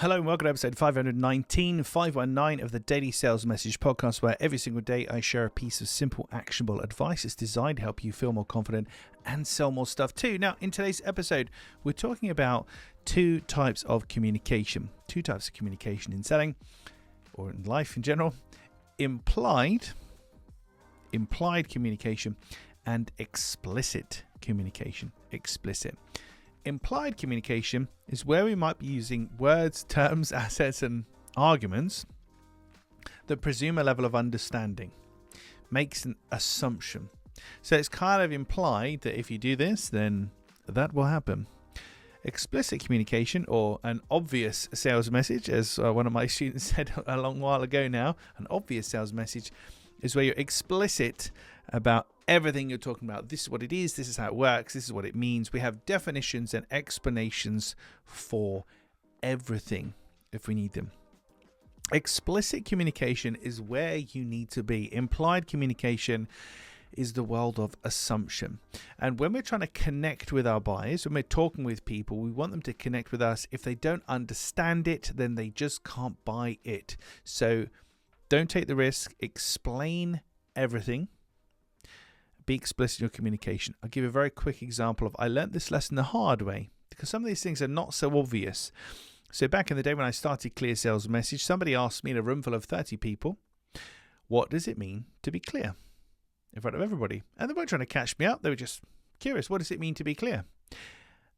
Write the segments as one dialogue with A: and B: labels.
A: Hello and welcome to episode 519 of the Daily Sales Message podcast, where every single day I share a piece of simple, actionable advice that's designed to help you feel more confident and sell more stuff too. Now, in today's episode, we're talking about two types of communication in selling or in life in general: implied communication and explicit communication. Implied communication is where we might be using words, terms, assets, and arguments that presume a level of understanding, makes an assumption. So it's kind of implied that if you do this, then that will happen. Explicit communication, or an obvious sales message, as one of my students said a long while ago now, an obvious sales message is where you're explicit about everything you're talking about. This is what it is, this is how it works, this is what it means. We have definitions and explanations for everything if we need them. Explicit communication is where you need to be. Implied communication is the world of assumption. And when we're trying to connect with our buyers, when we're talking with people, we want them to connect with us. If they don't understand it, then they just can't buy it. So don't take the risk. Explain everything. Be explicit in your communication. I'll give you a very quick example of I learned this lesson the hard way, because some of these things are not so obvious. So back in the day when I started Clear Sales Message, somebody asked me in a room full of 30 people, what does it mean to be clear in front of everybody? And they weren't trying to catch me up. They were just curious. What does it mean to be clear?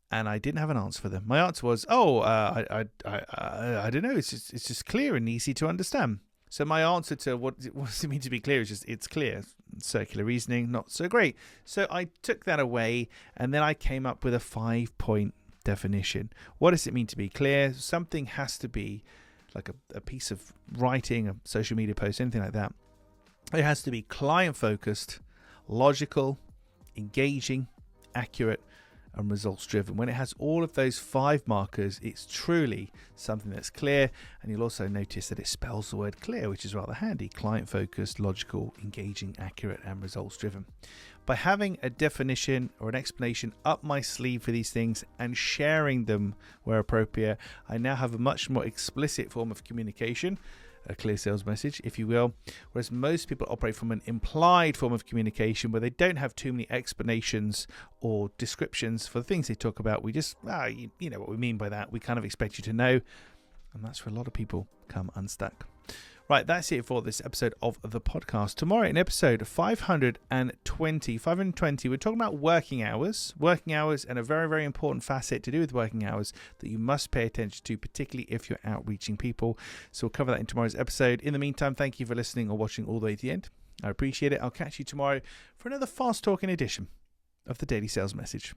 A: And I didn't have an answer for them. My answer was, I don't know. It's just clear and easy to understand. So my answer to what does it mean to be clear is just, it's clear. Circular reasoning, not so great. So I took that away, and then I came up with a 5-point definition. What does it mean to be clear? Something has to be like a piece of writing, a social media post, anything like that. It has to be client-focused, logical, engaging, accurate, and results driven. When it has all of those 5 markers, it's truly something that's clear. And you'll also notice that it spells the word clear, which is rather handy: client focused, logical, engaging, accurate, and results driven. By having a definition or an explanation up my sleeve for these things and sharing them where appropriate, I now have a much more explicit form of communication, a clear sales message, if you will, whereas most people operate from an implied form of communication where they don't have too many explanations or descriptions for the things they talk about. We just, you know what we mean by that. We kind of expect you to know, and that's where a lot of people come unstuck. Right, that's it for this episode of the podcast. Tomorrow in episode 520, we're talking about working hours and a very, very important facet to do with working hours that you must pay attention to, particularly if you're outreaching people. So we'll cover that in tomorrow's episode. In the meantime, thank you for listening or watching all the way to the end. I appreciate it. I'll catch you tomorrow for another fast-talking edition of the Daily Sales Message.